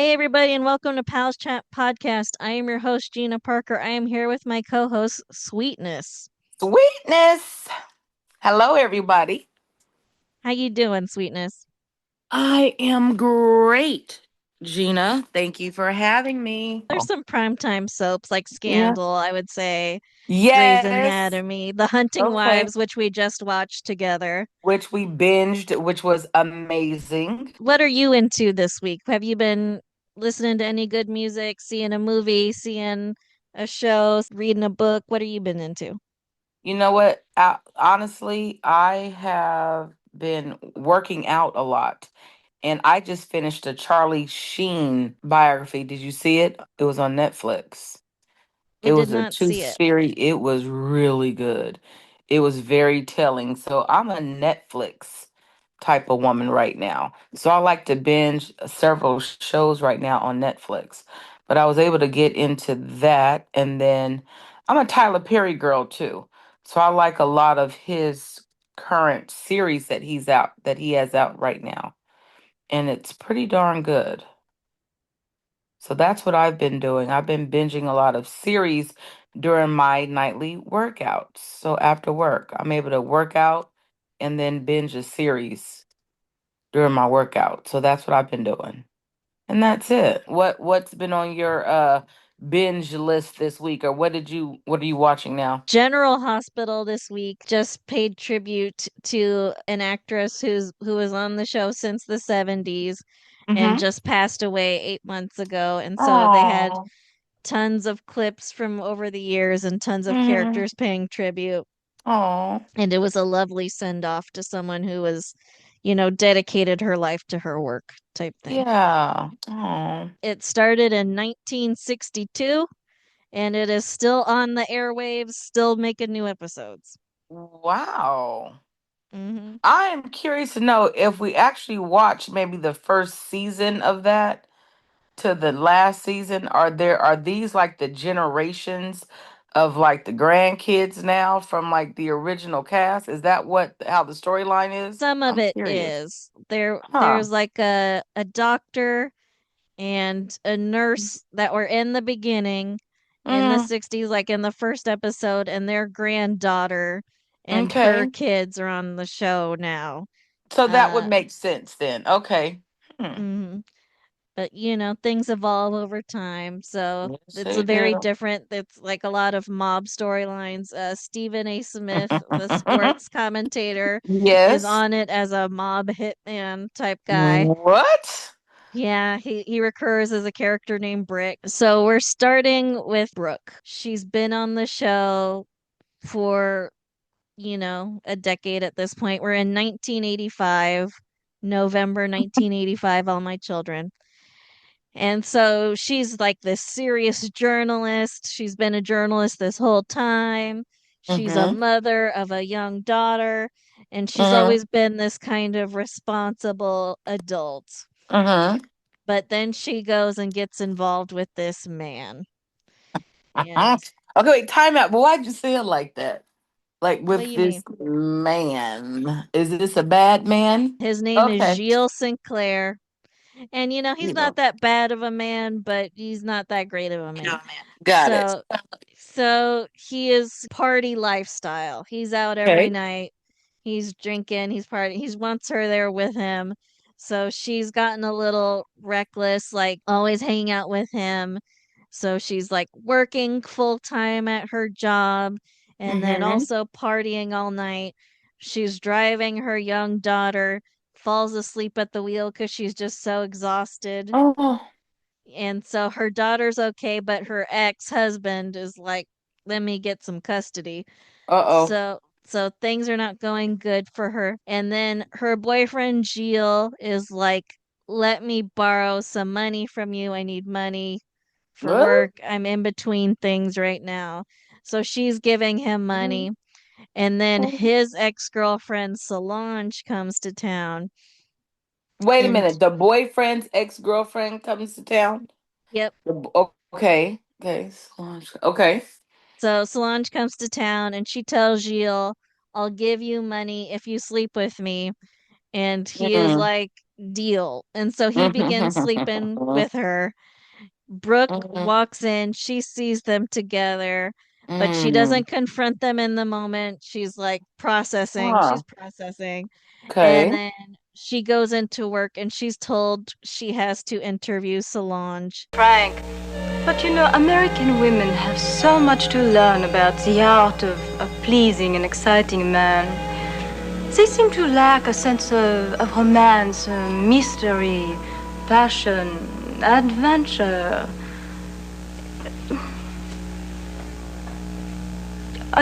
Hey, everybody, and welcome to Pals Chat Podcast. I am your host, Gina Parker. I am here with my co host, Sweetness. Sweetness. Hello, everybody. How you doing, Sweetness? I am great, Gina. Thank you for having me. There's some primetime soaps like Yeah. Scandal, I would say, Grey's Yes. Anatomy, The Hunting Okay. Wives, which we just watched together. Which we binged, which was amazing. What are you into this week? Have you been listening to any good music, seeing a movie, seeing a show, reading a book? What have you been into? You know what? Honestly, I have been working out a lot. And I just finished a Charlie Sheen biography. Did you see it? It was on Netflix. I It did was a not true see it. series. It was really good. It was very telling. So I'm a Netflix type of woman right now. So I like to binge several shows right now on Netflix. But I was able to get into that. And then I'm a Tyler Perry girl too. So I like a lot of his current series that he has out right now. And it's pretty darn good. So that's what I've been doing. I've been binging a lot of series during my nightly workouts. So after work, I'm able to work out and then binge a series during my workout. So that's what I've been doing. And that's it. What's been on your binge list this week, or what are you watching now? General Hospital this week just paid tribute to an actress who was on the show since the 70s and Mm-hmm. just passed away 8 months ago. And so they had Oh. tons of clips from over the years and tons of Mm-hmm. characters paying tribute. Oh. And it was a lovely send off to someone who dedicated her life to her work type thing. Yeah. Oh. It started in 1962 and it is still on the airwaves, still making new episodes. Wow. Hmm. I am curious to know if we actually watch maybe the first season of that to the last season. Are these like the generations of like the grandkids now from like the original cast? Is that what how the storyline is? Some of I'm it curious. is. There Huh. there's like a doctor and a nurse that were in the beginning in the Mm, 60s, like in the first episode, and their granddaughter and her okay. kids are on the show now. So that would Uh make sense then. Okay. Hmm. mhm. But things evolve over time, so Yes, it's they a very do. different. It's like a lot of mob storylines. Stephen A. Smith, the sports commentator, is Yes. on it as a mob hitman type guy. What? Yeah, he recurs as a character named Brick. So we're starting with Brooke. She's been on the show for, a decade at this point. We're in 1985, November 1985, All My Children. And so she's like this serious journalist. She's been a journalist this whole time. She's a Mm-hmm. mother of a young daughter, and she's Mm-hmm. always been this kind of responsible adult. Mm-hmm. But then she goes and gets involved with this man. Okay, And wait, time out. But why'd you say it like that? Like what do with you mean? this man. Is this a bad man? His name is Okay. Gilles Sinclair. And he's You not know. that bad of a man, but he's not that great of a man. Got it. So he is party lifestyle. He's out every Okay. night. He's drinking, he's partying. He wants her there with him. So she's gotten a little reckless, like always hanging out with him. So she's like working full time at her job and then Mm-hmm. also partying all night. She's driving her young daughter, falls asleep at the wheel because she's just so exhausted. Oh. And so her daughter's okay, but her ex-husband is like, let me get some custody. Uh-oh. So things are not going good for her. And then her boyfriend Gilles is like, let me borrow some money from you. I need money for What? work. I'm in between things right now. So she's giving him money. And then his ex-girlfriend Solange comes to town. Wait a And minute. The boyfriend's ex-girlfriend comes to town? yep. Okay. Okay. Okay. So Solange comes to town and she tells Gilles, I'll give you money if you sleep with me. And he is Mm. like, deal. And so he begins sleeping Mhm. with her. Brooke Mhm. walks in, she sees them together, but she Mm. doesn't confront them in the moment. Huh. She's processing. And Okay. then she goes into work and she's told she has to interview Solange. Frank. But you know, American women have so much to learn about the art of pleasing and exciting a man. They seem to lack a sense of romance, mystery, passion, adventure.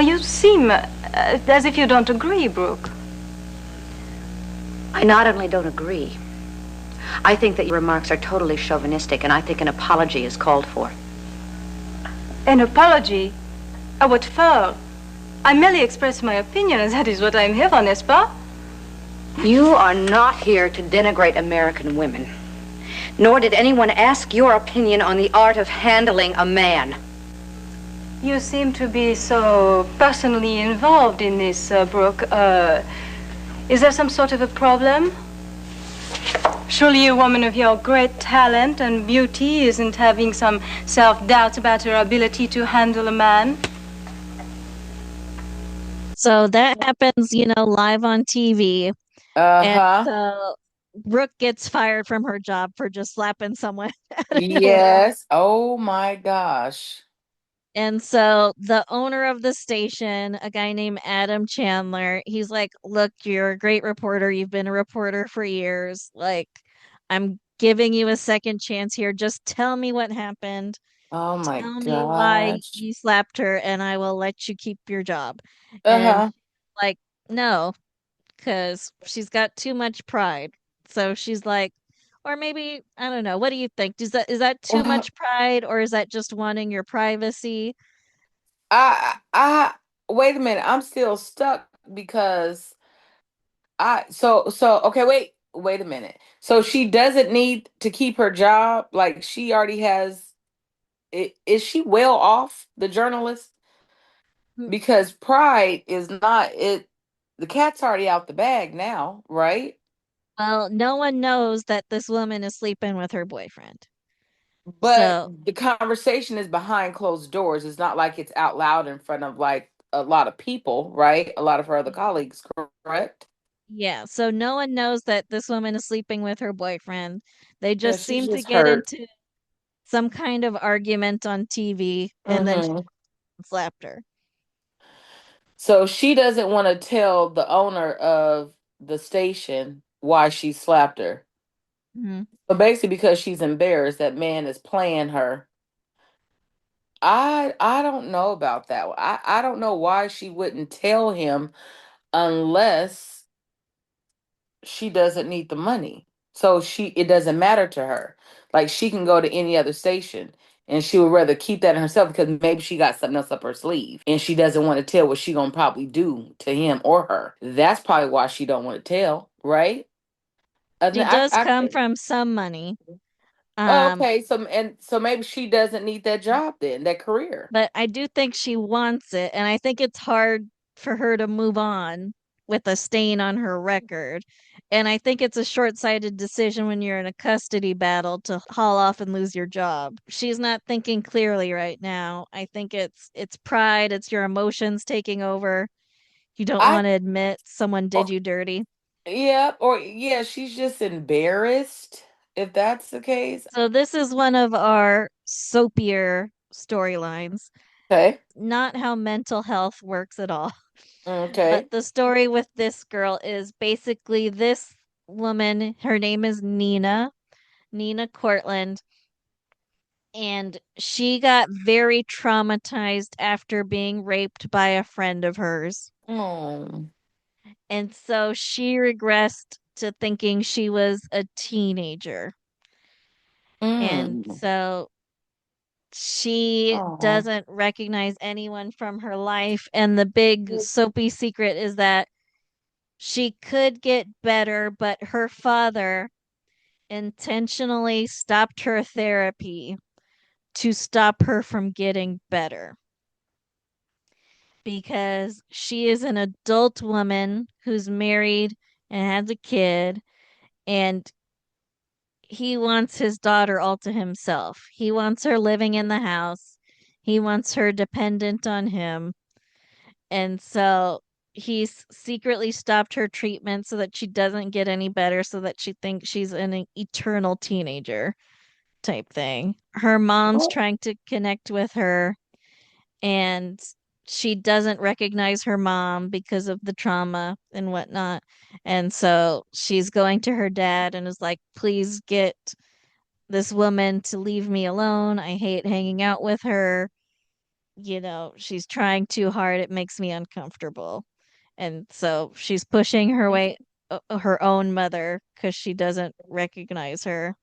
You seem as if you don't agree, Brooke. I not only don't agree, I think that your remarks are totally chauvinistic, and I think an apology is called for. An apology? What for? I merely express my opinion, and that is what I'm here for, n'est-ce pas? You are not here to denigrate American women, nor did anyone ask your opinion on the art of handling a man. You seem to be so personally involved in this, Brooke. Is there some sort of a problem? Surely a woman of your great talent and beauty isn't having some self-doubts about her ability to handle a man? So that happens, live on TV. And Uh-huh. so Brooke gets fired from her job for just slapping someone out of nowhere. Yes. Oh my gosh. And so the owner of the station, a guy named Adam Chandler, he's like, "Look, you're a great reporter. You've been a reporter for years. Like, I'm giving you a second chance here. Just tell me what happened. Oh my Tell me why gosh. you slapped her, and I will let you keep your job." And Uh-huh. like, no, because she's got too much pride. So she's like, or maybe, I don't know. What do you think? Is that too much pride, or is that just wanting your privacy? I wait a minute. I'm still stuck because okay, wait a minute. So she doesn't need to keep her job, like she already has is she well off, the journalist? Because pride is not it the cat's already out the bag now, right? Well, no one knows that this woman is sleeping with her boyfriend. But So, the conversation is behind closed doors. It's not like it's out loud in front of like a lot of people, right? A lot of her other colleagues, correct? yeah, so no one knows that this woman is sleeping with her boyfriend. They Yeah, just she's seem to just get hurt. into some kind of argument on TV, and then she Hmm. slapped her. So she doesn't want to tell the owner of the station why she slapped her. Mhm. So basically, because she's embarrassed that man is playing her. I don't know about that. I don't know why she wouldn't tell him unless she doesn't need the money. So it doesn't matter to her. Like she can go to any other station and she would rather keep that in herself because maybe she got something else up her sleeve and she doesn't want to tell what she gonna probably do to him or her. That's probably why she don't want to tell, right? And She then does I come think, from some money. oh, Um, okay, so maybe she doesn't need that job then, that career. but I do think she wants it, and I think it's hard for her to move on with a stain on her record. And I think it's a short-sighted decision when you're in a custody battle to haul off and lose your job. She's not thinking clearly right now. I think it's pride, it's your emotions taking over. You don't I want to admit someone did or you dirty. yeah, or yeah, she's just embarrassed if that's the case. So this is one of our soapier storylines. Okay. Not how mental health works at all. But Okay. the story with this girl is basically this woman, her name is Nina Cortland, and she got very traumatized after being raped by a friend of hers. Oh. And so she regressed to thinking she was a teenager. And Mm. so she Oh. doesn't recognize anyone from her life. And the big soapy secret is that she could get better, but her father intentionally stopped her therapy to stop her from getting better because she is an adult woman who's married and has a kid, and he wants his daughter all to himself. He wants her living in the house. He wants her dependent on him. And so he's secretly stopped her treatment so that she doesn't get any better, so that she thinks she's an eternal teenager type thing. Her mom's Oh, trying to connect with her, and she doesn't recognize her mom because of the trauma and whatnot. And so she's going to her dad and is like, please get this woman to leave me alone. I hate hanging out with her. She's trying too hard. It makes me uncomfortable. And so she's pushing her way, her own mother, because she doesn't recognize her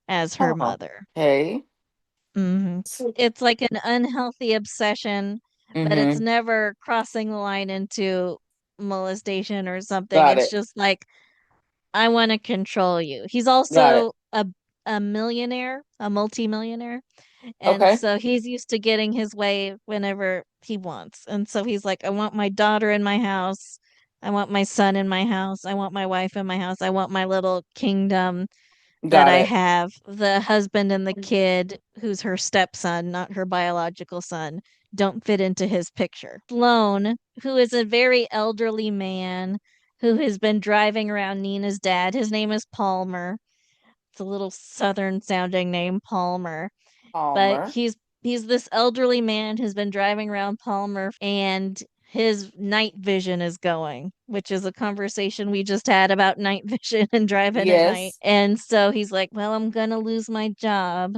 as her oh, mother. okay. It's like an unhealthy obsession, but it's Mm-hmm. never crossing the line into molestation or something. Got It's it. just like, I want to control you. He's Got it. also a millionaire, a multimillionaire. And Okay. so he's used to getting his way whenever he wants. And so he's like, I want my daughter in my house. I want my son in my house. I want my wife in my house. I want my little kingdom that Got I it. have. The husband and the kid, who's her stepson, not her biological son, don't fit into his picture. Sloan, who is a very elderly man who has been driving around Nina's dad, his name is Palmer. It's a little southern sounding name, Palmer, but Palmer. he's this elderly man who's been driving around Palmer, and his night vision is going, which is a conversation we just had about night vision and driving at night. Yes. And so he's like, well, I'm gonna lose my job,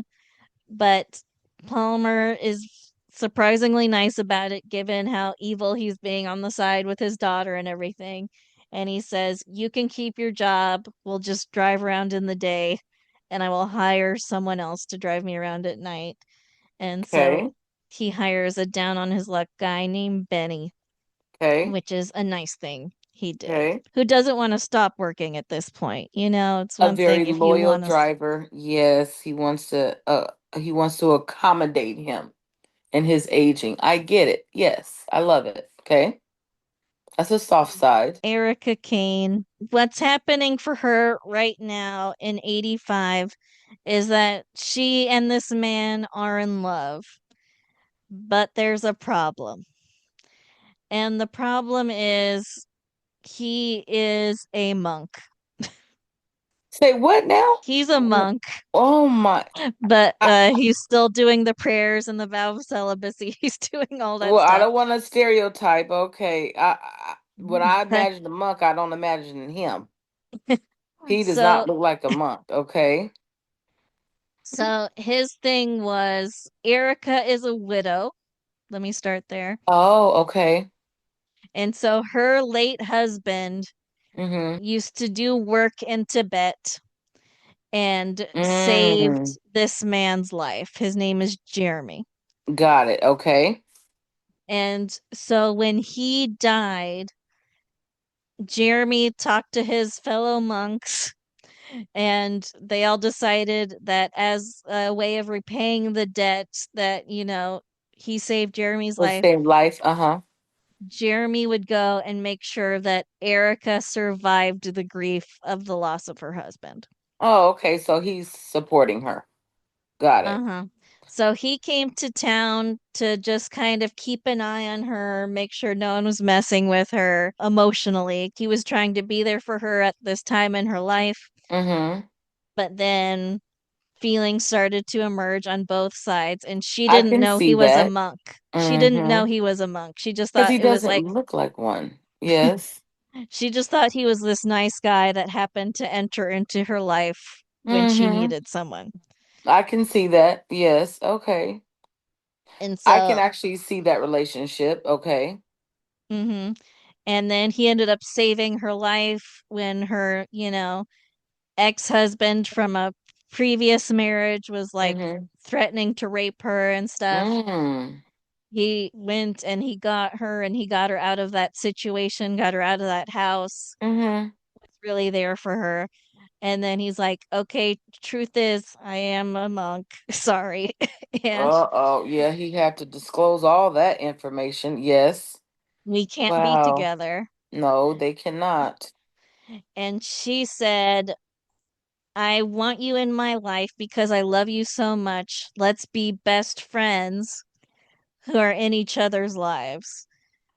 but Palmer is surprisingly nice about it given how evil he's being on the side with his daughter and everything. And he says, you can keep your job. We'll just drive around in the day, and I will hire someone else to drive me around at night. And so Okay. he hires a down on his luck guy named Benny, Okay. which is a nice thing he did. Okay. Who doesn't want to stop working at this point? It's A one very thing if you loyal want to. driver. Yes, he wants to accommodate him in his aging. I get it. Yes, I love it. Okay. That's a soft side. Erica Kane. What's happening for her right now in 85 is that she and this man are in love, but there's a problem. And the problem is he is a monk. Say what now? He's a monk, Oh my. but I, he's still doing the prayers and the vow of celibacy. He's doing all that well, I stuff. don't want to stereotype. Okay. When I But imagine a monk, I don't imagine him. He does so not look like a monk. Okay. so his thing was Erica is a widow. Let me start there. Oh, okay. And so her late husband Mm-hmm. used to do work in Tibet and Mm, saved this man's life. His name is Jeremy. got it. Okay. And so when he died, Jeremy talked to his fellow monks, and they all decided that as a way of repaying the debt that, he saved Jeremy's The life, same life. Uh-huh. Jeremy would go and make sure that Erica survived the grief of the loss of her husband. Oh, okay. So he's supporting her. Got it. Uh-huh. So he came to town to just kind of keep an eye on her, make sure no one was messing with her emotionally. He was trying to be there for her at this time in her life, Mm-hmm. but then feelings started to emerge on both sides, and she I didn't can know he see was a that. monk. She didn't know Mm-hmm. he was a monk. She just Because thought he it was doesn't like look like one. Yes. she just thought he was this nice guy that happened to enter into her life when she Mm-hmm. needed someone. I can see that. Yes. Okay. And I can so, actually see that relationship. Okay. mhm. And then he ended up saving her life when her, ex-husband from a previous marriage was like Mm-hmm. threatening to rape her and stuff. Mm. He went and he got her, and he got her out of that situation, got her out of that house, Mm-hmm. was really there for her. And then he's like, okay, truth is, I am a monk. Sorry. And Uh-oh. Yeah, he had to disclose all that information. Yes. we can't be Wow. together. No, they cannot. And she said, I want you in my life because I love you so much. Let's be best friends who are in each other's lives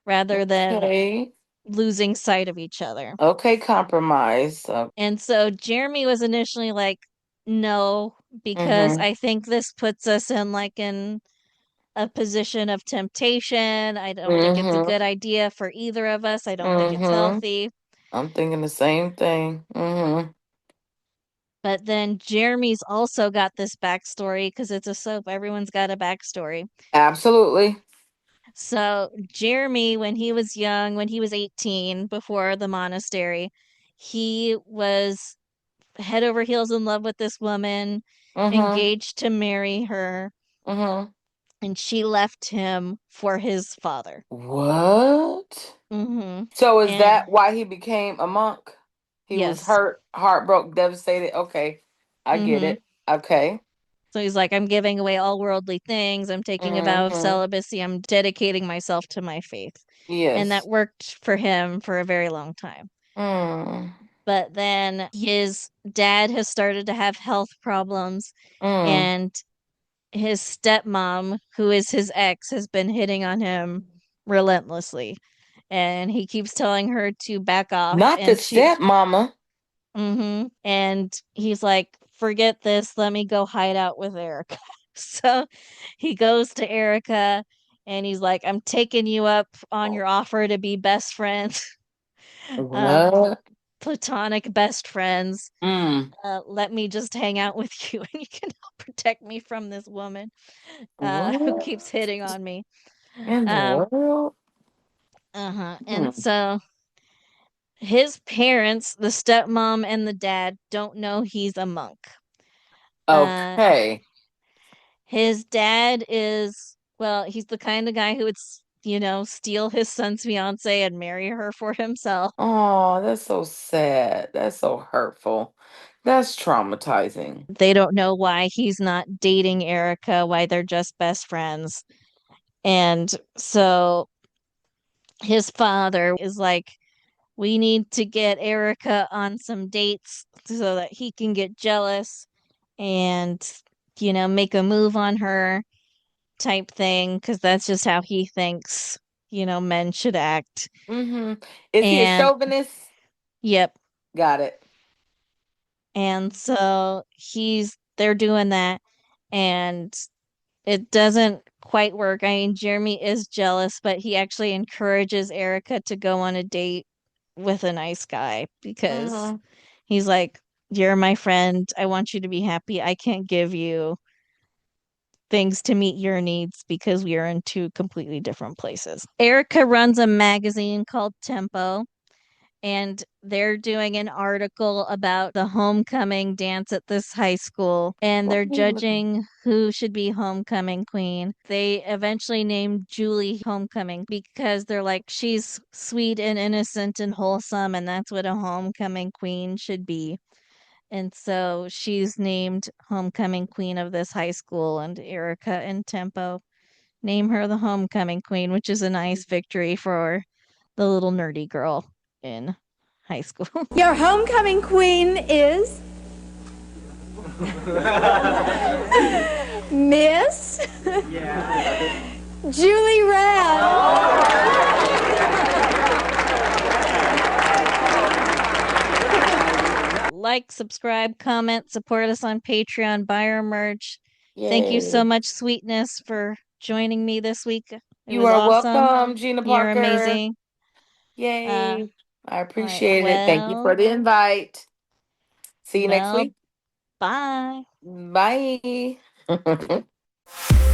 rather than Okay. losing sight of each other. Okay, compromise. And so Jeremy was initially like, no, because Mm-hmm. I think this puts us in a position of temptation. I don't think it's a Mm-hmm. good idea for either of us. I don't think it's Mm-hmm. healthy. I'm thinking the same thing. Mm-hmm. But then Jeremy's also got this backstory because it's a soap. Everyone's got a backstory. Absolutely. So, Jeremy, when he was young, when he was 18, before the monastery, he was head over heels in love with this woman, Mm-hmm. engaged to marry her, Mm-hmm. and she left him for his father. What? Mm-hmm. So is And that why he became a monk? He was yes. hurt, heartbroken, devastated. Okay. I get Mm-hmm. it. Okay. So he's like, I'm giving away all worldly things. I'm taking a vow of Mm-hmm. celibacy. I'm dedicating myself to my faith. And that Yes. worked for him for a very long time. Mm. But then his dad has started to have health problems, Mm. and his stepmom, who is his ex, has been hitting on him relentlessly. And he keeps telling her to back off. Not the stepmama. And he's like, forget this. Let me go hide out with Erica. So he goes to Erica and he's like, I'm taking you up on your offer to be best friends, um, What? platonic best friends. Mm. Let me just hang out with you and you can help protect me from this woman who What keeps hitting on me. in the Um, world? and Hmm. so his parents, the stepmom and the dad, don't know he's a monk. Uh, Okay. his dad is, well, he's the kind of guy who would, steal his son's fiance and marry her for himself. Oh, that's so sad. That's so hurtful. That's traumatizing. They don't know why he's not dating Erica, why they're just best friends. And so his father is like, we need to get Erica on some dates so that he can get jealous and, make a move on her type thing, because that's just how he thinks, men should act. Mm-hmm. Is he a And chauvinist? yep. Got it. And so they're doing that, and it doesn't quite work. I mean, Jeremy is jealous, but he actually encourages Erica to go on a date with a nice guy because Mm-hmm. he's like, you're my friend. I want you to be happy. I can't give you things to meet your needs because we are in two completely different places. Erica runs a magazine called Tempo, and they're doing an article about the homecoming dance at this high school, and What they're are you looking? judging who should be homecoming queen. They eventually named Julie homecoming because they're like, she's sweet and innocent and wholesome, and that's what a homecoming queen should be. And so she's named homecoming queen of this high school, and Erica and Tempo name her the homecoming queen, which is a nice victory for the little nerdy girl in high school. Your homecoming queen is Miss Julie Rad. Like, subscribe, comment, support us on Patreon, buy our merch. Thank you so Yay. much, Sweetness, for joining me this week. It You was are awesome. welcome, Gina You're Parker. amazing. Yay. I All right. appreciate it. Thank you for the invite. See you next Well, week. bye. Bye.